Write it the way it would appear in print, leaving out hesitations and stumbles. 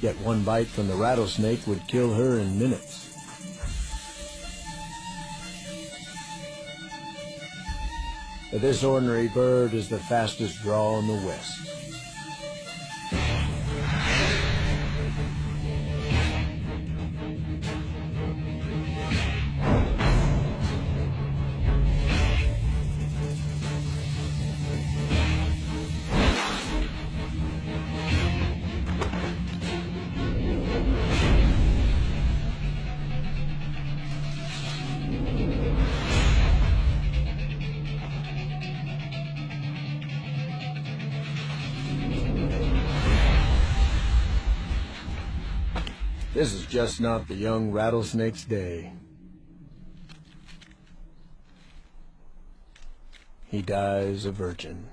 Yet one bite from the rattlesnake would kill her in minutes. But this ordinary bird is the fastest draw in the West. This is just not the young rattlesnake's day. He dies a virgin.